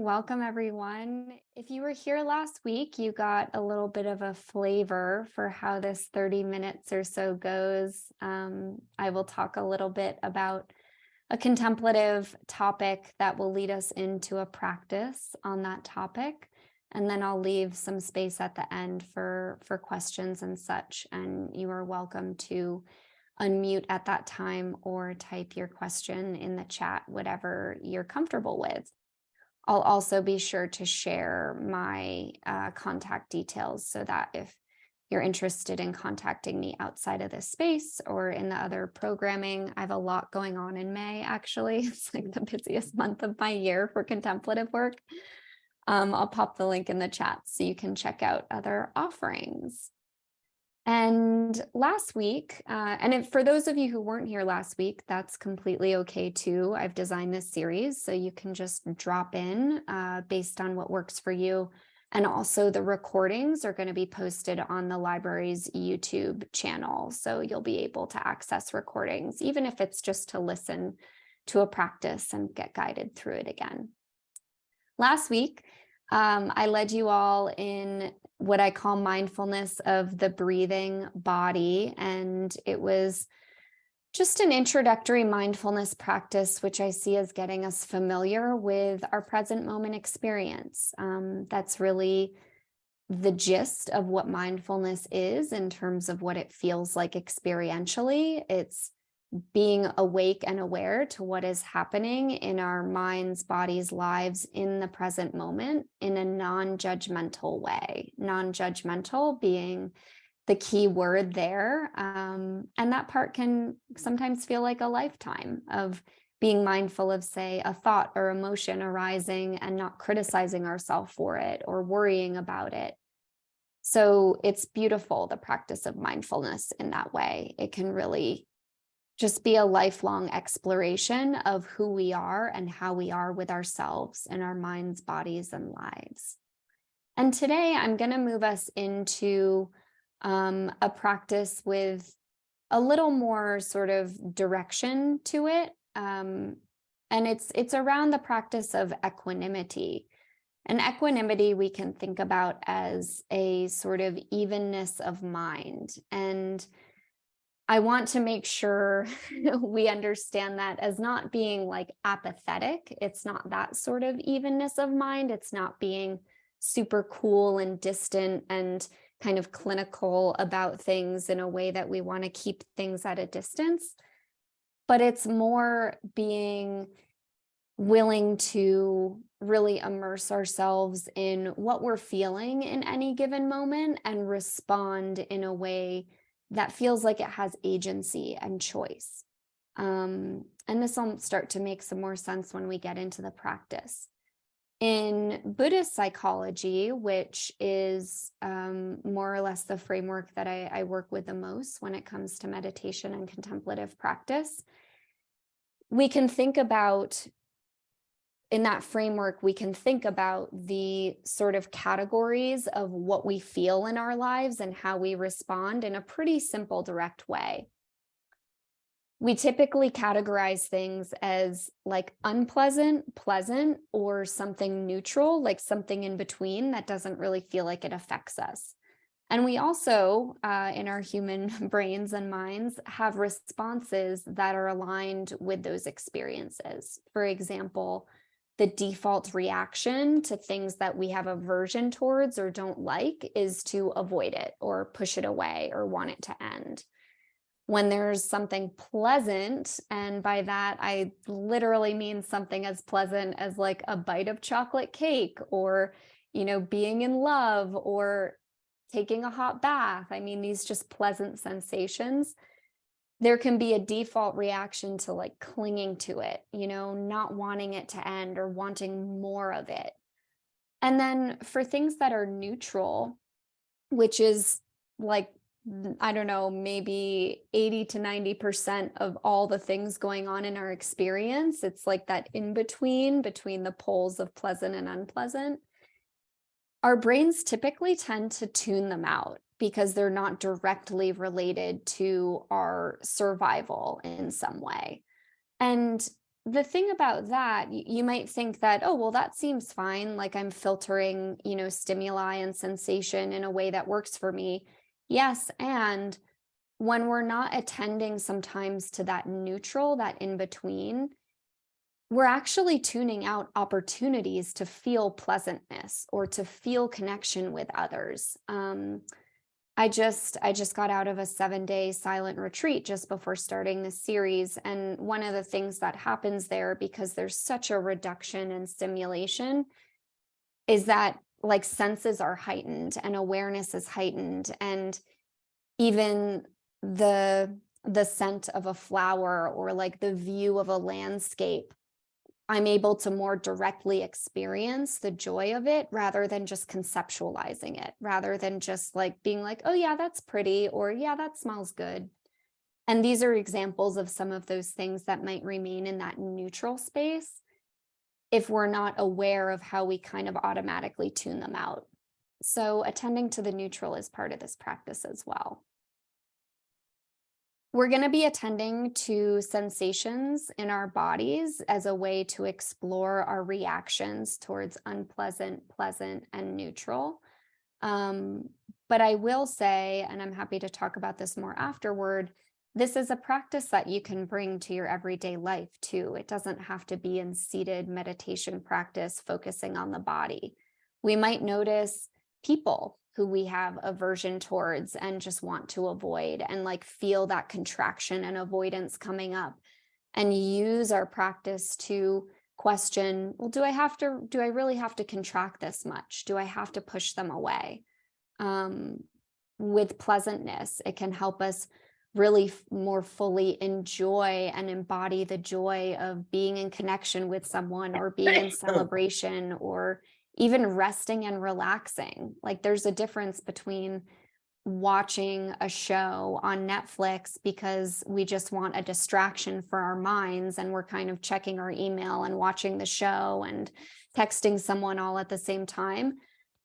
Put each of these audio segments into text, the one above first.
Welcome, everyone. If you were here last week, you got a little bit of a flavor for how this 30 minutes or so goes. I will talk a little bit about a contemplative topic that will lead us into a practice on that topic. And then I'll leave some space at the end for questions and such. And you are welcome to unmute at that time or type your question in the chat, whatever you're comfortable with. I'll also be sure to share my contact details so that if you're interested in contacting me outside of this space or in the other programming, I have a lot going on in May, actually. It's like the busiest month of my year for contemplative work. I'll pop the link in the chat so you can check out other offerings. And last week, for those of you who weren't here last week, that's completely okay too. I've designed this series so you can just drop in based on what works for you. And also the recordings are going to be posted on the library's YouTube channel. So you'll be able to access recordings, even if it's just to listen to a practice and get guided through it again. Last week, I led you all in what I call mindfulness of the breathing body. And it was just an introductory mindfulness practice, which I see as getting us familiar with our present moment experience. That's really the gist of what mindfulness is in terms of what it feels like experientially. It's being awake and aware to what is happening in our minds, bodies, lives in the present moment in a non-judgmental way. Non-judgmental being the key word there. And that part can sometimes feel like a lifetime of being mindful of, say, a thought or emotion arising and not criticizing ourselves for it or worrying about it. So it's beautiful, the practice of mindfulness in that way. It can really just be a lifelong exploration of who we are and how we are with ourselves and our minds, bodies, and lives. And today I'm going to move us into a practice with a little more sort of direction to it. And it's around the practice of equanimity. And equanimity we can think about as a sort of evenness of mind. And I want to make sure we understand that as not being like apathetic. It's not that sort of evenness of mind. It's not being super cool and distant and kind of clinical about things in a way that we want to keep things at a distance. But it's more being willing to really immerse ourselves in what we're feeling in any given moment and respond in a way that feels like it has agency and choice. And this will start to make some more sense when we get into the practice. In Buddhist psychology, which is more or less the framework that I work with the most when it comes to meditation and contemplative practice, we can think about in that framework, we can think about the sort of categories of what we feel in our lives and how we respond in a pretty simple, direct way. We typically categorize things as like unpleasant, pleasant, or something neutral, like something in between that doesn't really feel like it affects us. And we also, in our human brains and minds, have responses that are aligned with those experiences. For example, the default reaction to things that we have aversion towards or don't like is to avoid it or push it away or want it to end. When there's something pleasant, and by that I literally mean something as pleasant as like a bite of chocolate cake or, being in love or taking a hot bath. I mean, these just pleasant sensations. There can be a default reaction to like clinging to it, not wanting it to end or wanting more of it. And then for things that are neutral, which is like, I don't know, maybe 80 to 90% of all the things going on in our experience, it's like that in between the poles of pleasant and unpleasant. Our brains typically tend to tune them out because they're not directly related to our survival in some way. And the thing about that, you might think that, oh, well, that seems fine. Like I'm filtering, stimuli and sensation in a way that works for me. Yes. And when we're not attending sometimes to that neutral, that in between, we're actually tuning out opportunities to feel pleasantness or to feel connection with others. I just got out of a 7-day silent retreat just before starting this series, and one of the things that happens there, because there's such a reduction in stimulation, is that like senses are heightened and awareness is heightened, and even the scent of a flower or like the view of a landscape, I'm able to more directly experience the joy of it rather than just conceptualizing it, rather than just like being like, oh, yeah, that's pretty, or yeah, that smells good. And these are examples of some of those things that might remain in that neutral space if we're not aware of how we kind of automatically tune them out. So, attending to the neutral is part of this practice as well. We're going to be attending to sensations in our bodies as a way to explore our reactions towards unpleasant, pleasant, and neutral. Um, but I will say, and I'm happy to talk about this more afterward, this is a practice that you can bring to your everyday life too. It doesn't have to be in seated meditation practice focusing on the body. We might notice people who we have aversion towards and just want to avoid, and like feel that contraction and avoidance coming up, and use our practice to question, well, do I really have to contract this much? Do I have to push them away? um, with pleasantness, it can help us really more fully enjoy and embody the joy of being in connection with someone, or being in celebration, or even resting and relaxing. Like there's a difference between watching a show on Netflix because we just want a distraction for our minds, and we're kind of checking our email and watching the show and texting someone all at the same time,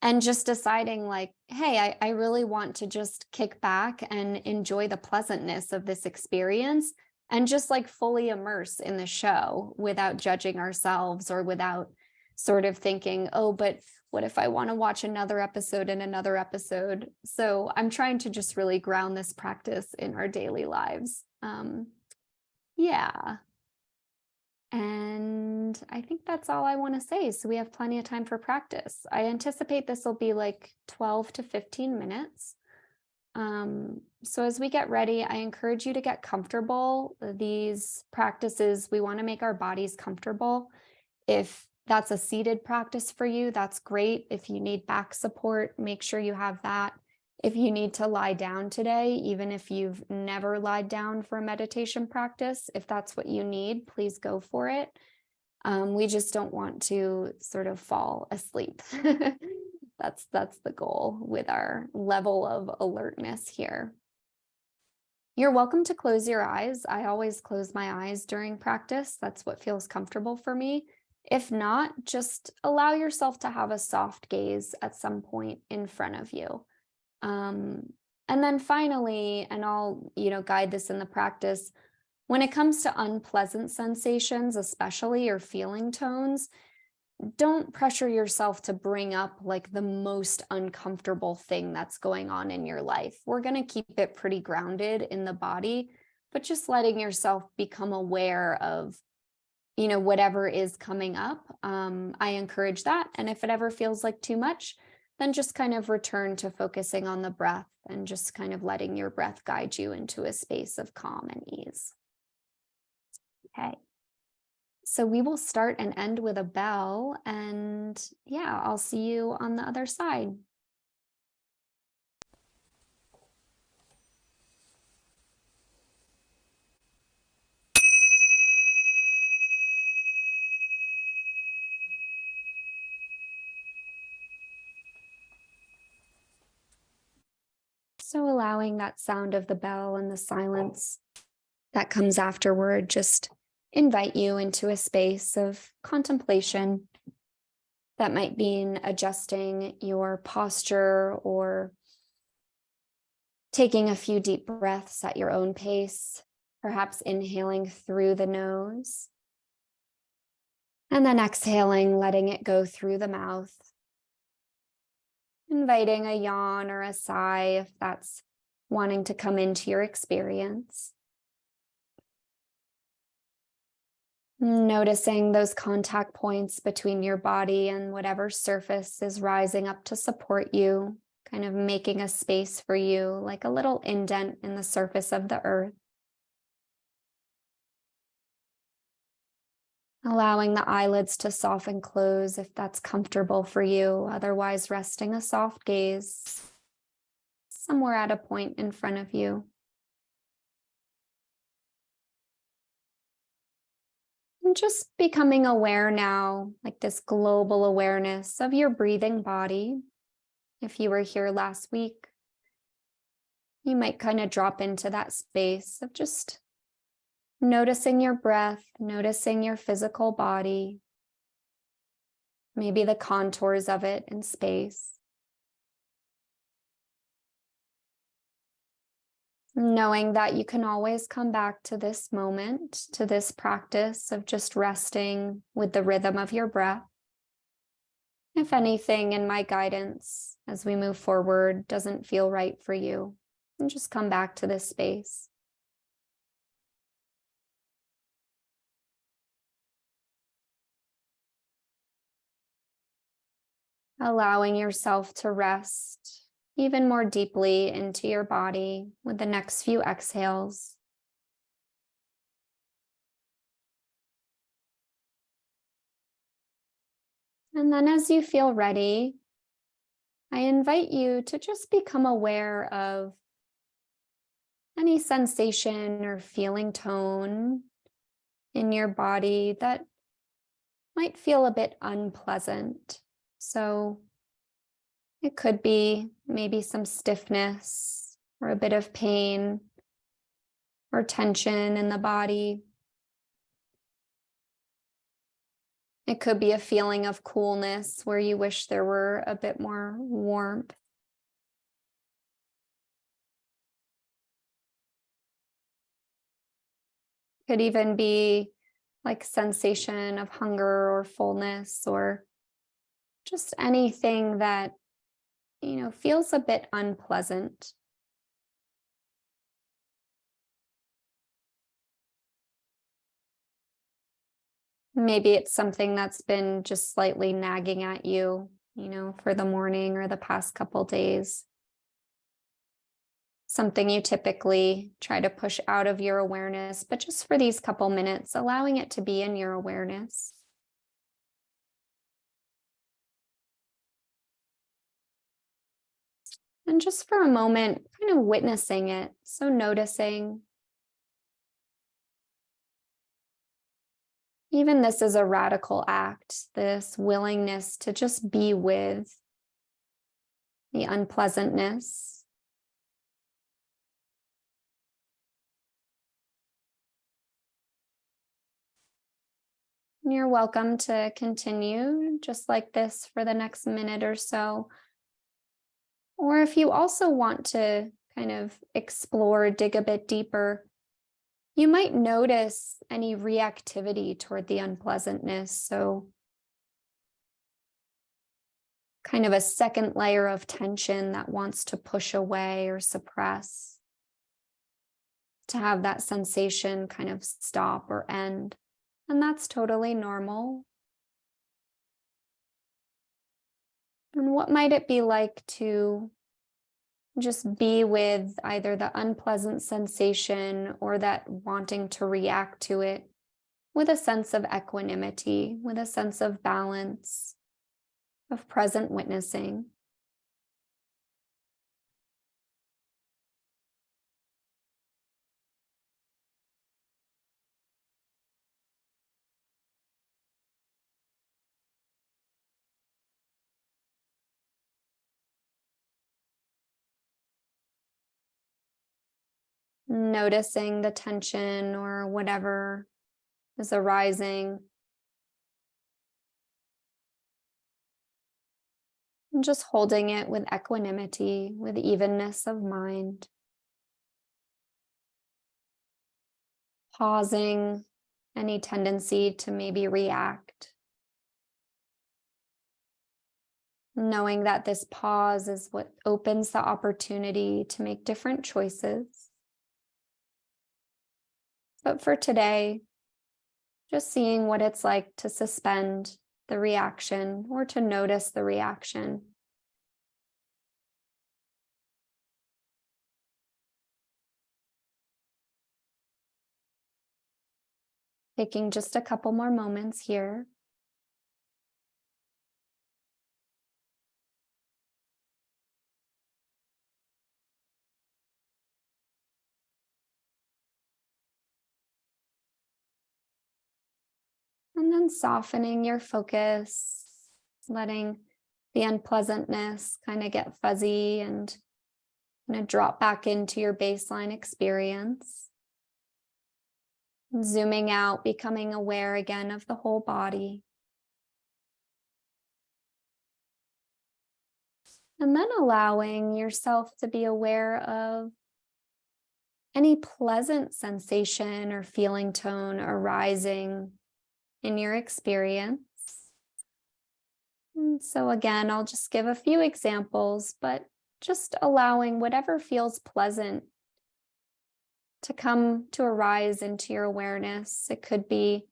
and just deciding like, hey, I really want to just kick back and enjoy the pleasantness of this experience, and just like fully immerse in the show without judging ourselves, or without sort of thinking, oh, but what if I want to watch another episode and another episode? So I'm trying to just really ground this practice in our daily lives. Yeah. And I think that's all I want to say. So we have plenty of time for practice. I anticipate this will be like 12 to 15 minutes. So as we get ready, I encourage you to get comfortable. These practices, we want to make our bodies comfortable. If that's a seated practice for you, that's great. If you need back support, make sure you have that. If you need to lie down today, even if you've never lied down for a meditation practice, if that's what you need, please go for it. We just don't want to sort of fall asleep. That's the goal with our level of alertness here. You're welcome to close your eyes. I always close my eyes during practice. That's what feels comfortable for me. If not, just allow yourself to have a soft gaze at some point in front of you. And then finally, and I'll, guide this in the practice, when it comes to unpleasant sensations, especially, or feeling tones, don't pressure yourself to bring up like the most uncomfortable thing that's going on in your life. We're going to keep it pretty grounded in the body, but just letting yourself become aware of, whatever is coming up. I encourage that. And if it ever feels like too much, then just kind of return to focusing on the breath and just kind of letting your breath guide you into a space of calm and ease. Okay. So we will start and end with a bell, and yeah, I'll see you on the other side. So allowing that sound of the bell and the silence that comes afterward, just invite you into a space of contemplation. That might mean adjusting your posture, or taking a few deep breaths at your own pace, perhaps inhaling through the nose And then exhaling, letting it go through the mouth, inviting a yawn or a sigh if that's wanting to come into your experience. Noticing those contact points between your body and whatever surface is rising up to support you, kind of making a space for you, like a little indent in the surface of the earth. Allowing the eyelids to soften close if that's comfortable for you, otherwise, resting a soft gaze somewhere at a point in front of you. And just becoming aware now, like this global awareness of your breathing body. If you were here last week, you might kind of drop into that space of just noticing your breath, noticing your physical body, maybe the contours of it in space. Knowing that you can always come back to this moment, to this practice of just resting with the rhythm of your breath. If anything in my guidance as we move forward doesn't feel right for you, then just come back to this space. Allowing yourself to rest even more deeply into your body with the next few exhales. And then as you feel ready, I invite you to just become aware of any sensation or feeling tone in your body that might feel a bit unpleasant. So it could be maybe some stiffness or a bit of pain or tension in the body. It could be a feeling of coolness where you wish there were a bit more warmth. Could even be like sensation of hunger or fullness or just anything that, feels a bit unpleasant. Maybe it's something that's been just slightly nagging at you, for the morning or the past couple days. Something you typically try to push out of your awareness, but just for these couple minutes, allowing it to be in your awareness. And just for a moment, kind of witnessing it. So noticing, even this is a radical act, this willingness to just be with the unpleasantness. And you're welcome to continue just like this for the next minute or so. Or if you also want to kind of explore, dig a bit deeper, you might notice any reactivity toward the unpleasantness. So, kind of a second layer of tension that wants to push away or suppress, to have that sensation kind of stop or end. And that's totally normal. And what might it be like to just be with either the unpleasant sensation or that wanting to react to it with a sense of equanimity, with a sense of balance, of present witnessing? Noticing the tension or whatever is arising, and just holding it with equanimity, with evenness of mind. Pausing any tendency to maybe react. knowing that this pause is what opens the opportunity to make different choices. But for today, just seeing what it's like to suspend the reaction or to notice the reaction. Taking just a couple more moments here. And then softening your focus, letting the unpleasantness kind of get fuzzy and kind of drop back into your baseline experience. Zooming out, becoming aware again of the whole body. And then allowing yourself to be aware of any pleasant sensation or feeling tone arising in your experience. And so, again, I'll just give a few examples, but just allowing whatever feels pleasant to come to arise into your awareness. It could be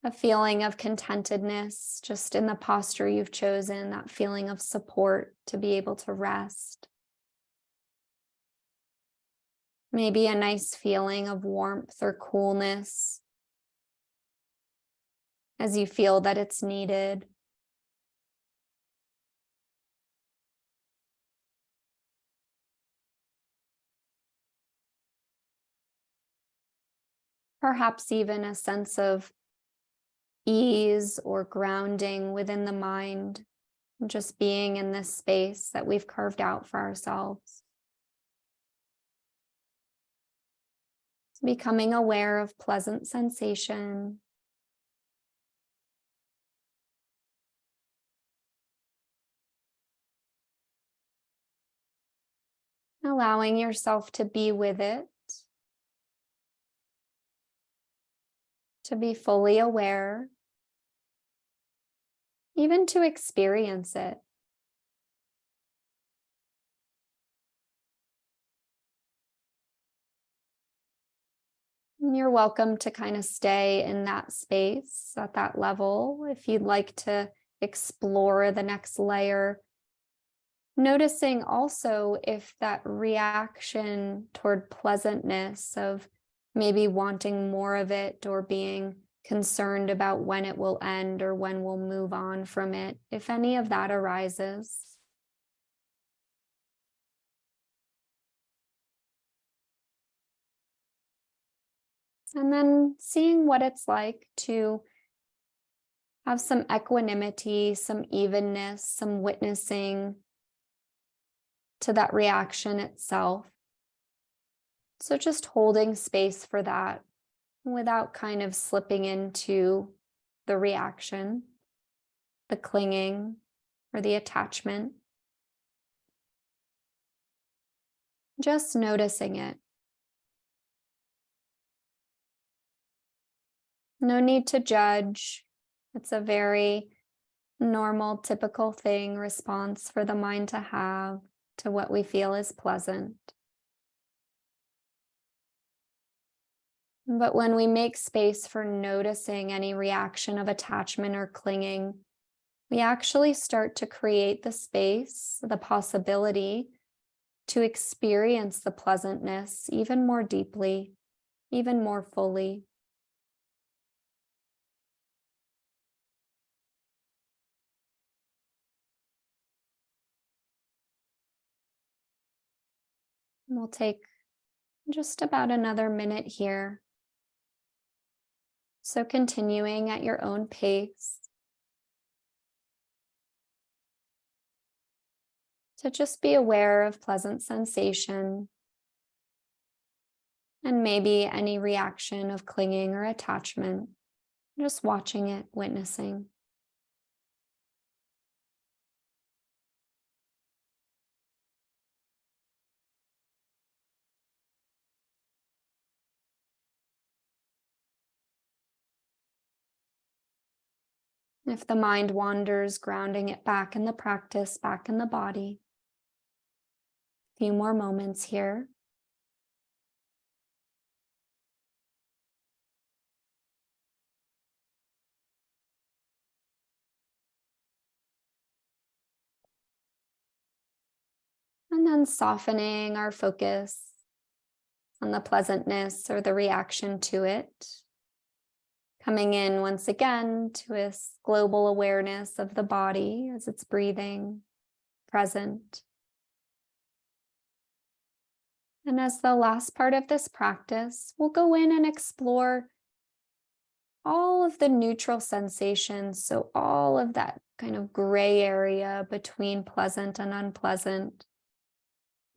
a feeling of contentedness just in the posture you've chosen, that feeling of support to be able to rest. Maybe a nice feeling of warmth or coolness as you feel that it's needed. Perhaps even a sense of ease or grounding within the mind, just being in this space that we've carved out for ourselves. Becoming aware of pleasant sensation. Allowing yourself to be with it, to be fully aware, even to experience it. And you're welcome to kind of stay in that space at that level. If you'd like to explore the next layer, noticing also if that reaction toward pleasantness of maybe wanting more of it or being concerned about when it will end or when we'll move on from it, if any of that arises. And then seeing what it's like to have some equanimity, some evenness, some witnessing to that reaction itself. So just holding space for that without kind of slipping into the reaction, the clinging, or the attachment. Just noticing it. No need to judge. It's a very normal, typical response for the mind to have to what we feel is pleasant. But when we make space for noticing any reaction of attachment or clinging, we actually start to create the space, the possibility to experience the pleasantness even more deeply, even more fully. And we'll take just about another minute here. So continuing at your own pace to just be aware of pleasant sensation and maybe any reaction of clinging or attachment, just watching it, witnessing. If the mind wanders, grounding it back in the practice, back in the body. A few more moments here. And then softening our focus on the pleasantness or the reaction to it. Coming in once again to this global awareness of the body as it's breathing, present. And as the last part of this practice, we'll go in and explore all of the neutral sensations. So, all of that kind of gray area between pleasant and unpleasant.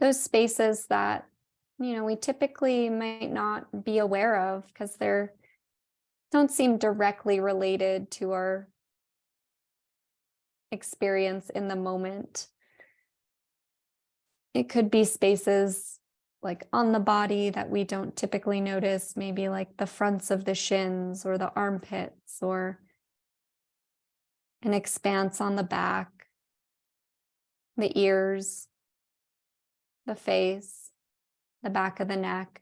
Those spaces that, we typically might not be aware of because they don't seem directly related to our experience in the moment. It could be spaces like on the body that we don't typically notice, maybe like the fronts of the shins or the armpits or an expanse on the back, the ears, the face, the back of the neck.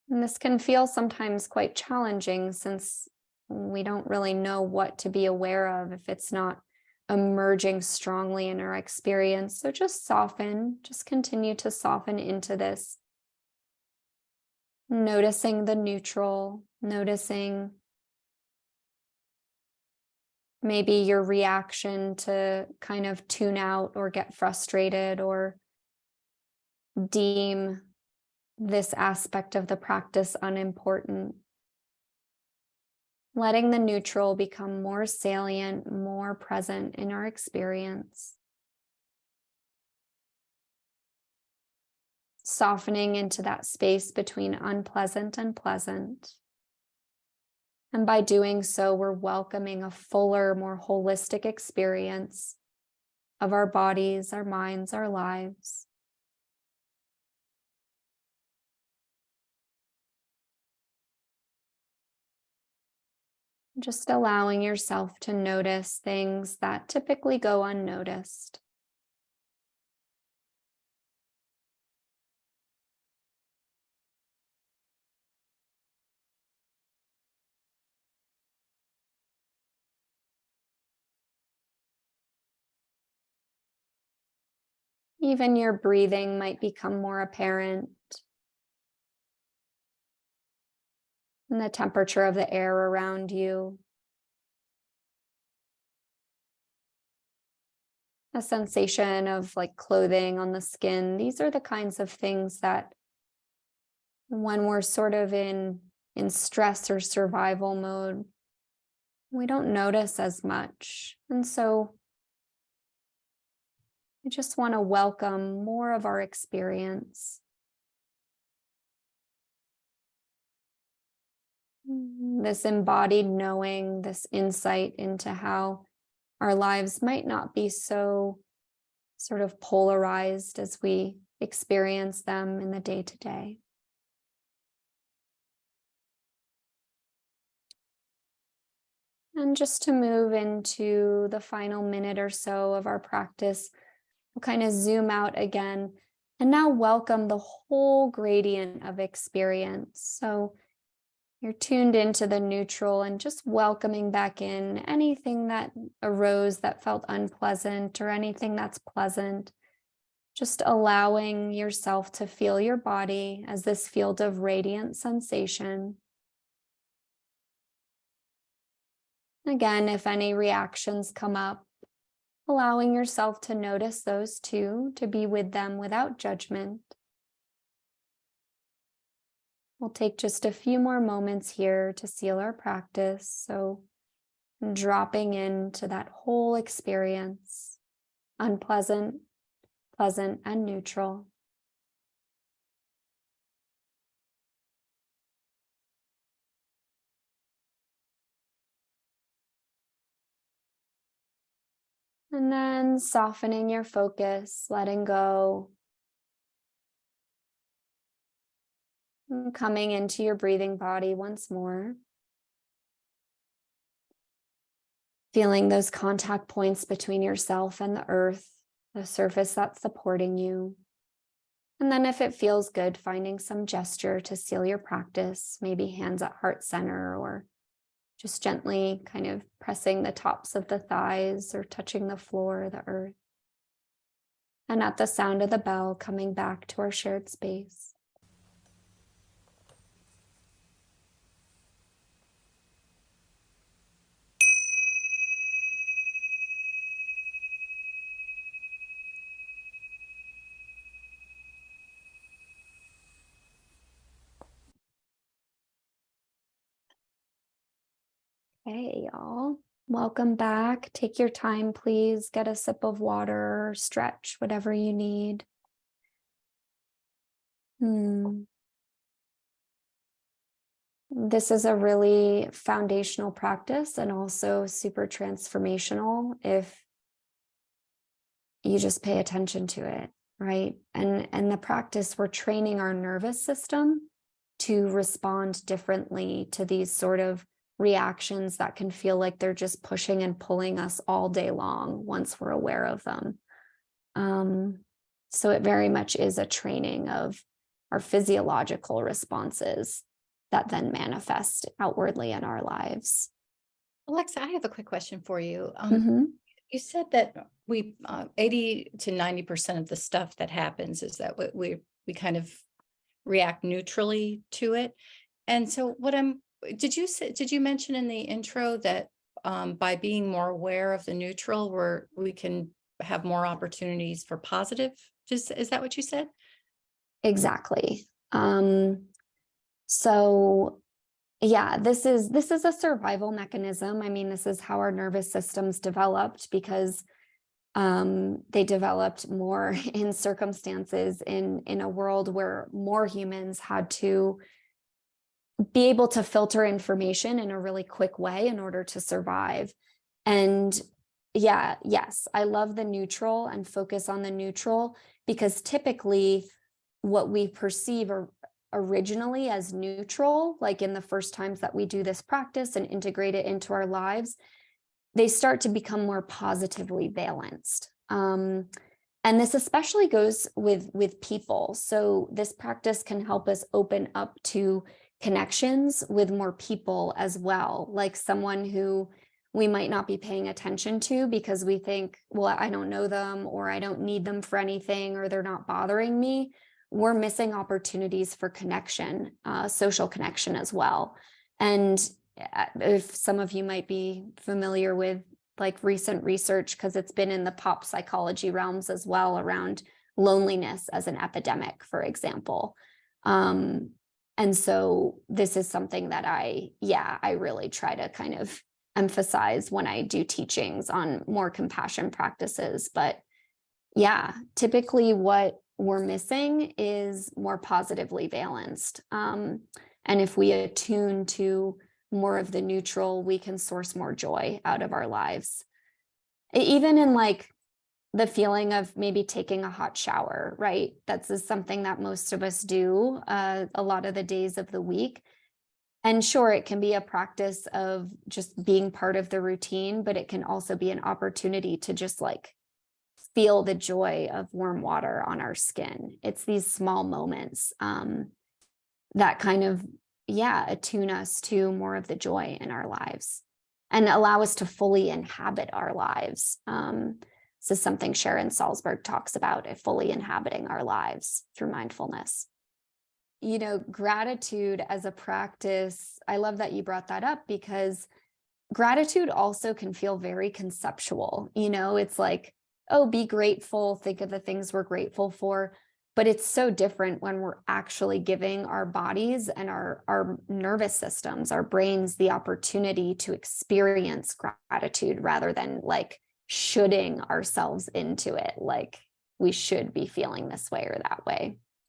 And this can feel sometimes quite challenging since we don't really know what to be aware of if it's not emerging strongly in our experience. So just soften, just continue to soften into this. Noticing the neutral, noticing maybe your reaction to kind of tune out or get frustrated or deem this aspect of the practice unimportant. Letting the neutral become more salient, more present in our experience. Softening into that space between unpleasant and pleasant. And by doing so, we're welcoming a fuller, more holistic experience of our bodies, our minds, our lives. Just allowing yourself to notice things that typically go unnoticed. Even your breathing might become more apparent, and the temperature of the air around you. A sensation of like clothing on the skin. These are the kinds of things that when we're sort of in stress or survival mode, we don't notice as much. And so I just want to welcome more of our experience. This embodied knowing, this insight into how our lives might not be so sort of polarized as we experience them in the day to day. And just to move into the final minute or so of our practice, we'll kind of zoom out again and now welcome the whole gradient of experience. So you're tuned into the neutral and just welcoming back in anything that arose that felt unpleasant or anything that's pleasant. Just allowing yourself to feel your body as this field of radiant sensation. Again, if any reactions come up, allowing yourself to notice those too, to be with them without judgment. We'll take just a few more moments here to seal our practice. So dropping into that whole experience, unpleasant, pleasant, and neutral. And then softening your focus, letting go, and coming into your breathing body once more. Feeling those contact points between yourself and the earth, the surface that's supporting you. And then if it feels good, finding some gesture to seal your practice, maybe hands at heart center, or just gently kind of pressing the tops of the thighs or touching the floor, the earth. And at the sound of the bell, coming back to our shared space. Hey, y'all. Welcome back. Take your time, please. Get a sip of water, or stretch, whatever you need. This is a really foundational practice and also super transformational if you just pay attention to it, right? And the practice, we're training our nervous system to respond differently to these sort of reactions that can feel like they're just pushing and pulling us all day long once we're aware of them. So it very much is a training of our physiological responses that then manifest outwardly in our lives. Alexa, I have a quick question for you. Mhm. You said that we 80 to 90% of the stuff that happens is that we kind of react neutrally to it. And so did you mention in the intro that by being more aware of the neutral, we can have more opportunities for positive? Is that what you said? Exactly. So yeah, this is a survival mechanism. I mean, this is how our nervous systems developed because they developed more in circumstances in a world where more humans had to be able to filter information in a really quick way in order to survive. And yeah, yes, I love the neutral and focus on the neutral because typically what we perceive originally as neutral, like in the first times that we do this practice and integrate it into our lives, they start to become more positively balanced. And this especially goes with people. So this practice can help us open up to connections with more people as well, like someone who we might not be paying attention to because we think, well, I don't know them, or I don't need them for anything, or they're not bothering me. We're missing opportunities for connection, social connection as well. And if some of you might be familiar with like recent research, because it's been in the pop psychology realms as well, around loneliness as an epidemic, for example. And so this is something that I really try to kind of emphasize when I do teachings on more compassion practices. But yeah, typically what we're missing is more positively balanced. And if we attune to more of the neutral, we can source more joy out of our lives. Even in like the feeling of maybe taking a hot shower, right? That's something that most of us do a lot of the days of the week. And sure, it can be a practice of just being part of the routine, but it can also be an opportunity to just like feel the joy of warm water on our skin. It's these small moments that kind of, attune us to more of the joy in our lives and allow us to fully inhabit our lives. This is something Sharon Salzberg talks about, fully inhabiting our lives through mindfulness. You know, gratitude as a practice, I love that you brought that up because gratitude also can feel very conceptual. You know, it's like, oh, be grateful, think of the things we're grateful for. But it's so different when we're actually giving our bodies and our nervous systems, our brains, the opportunity to experience gratitude rather than like shoulding ourselves into it, like we should be feeling this way or that way.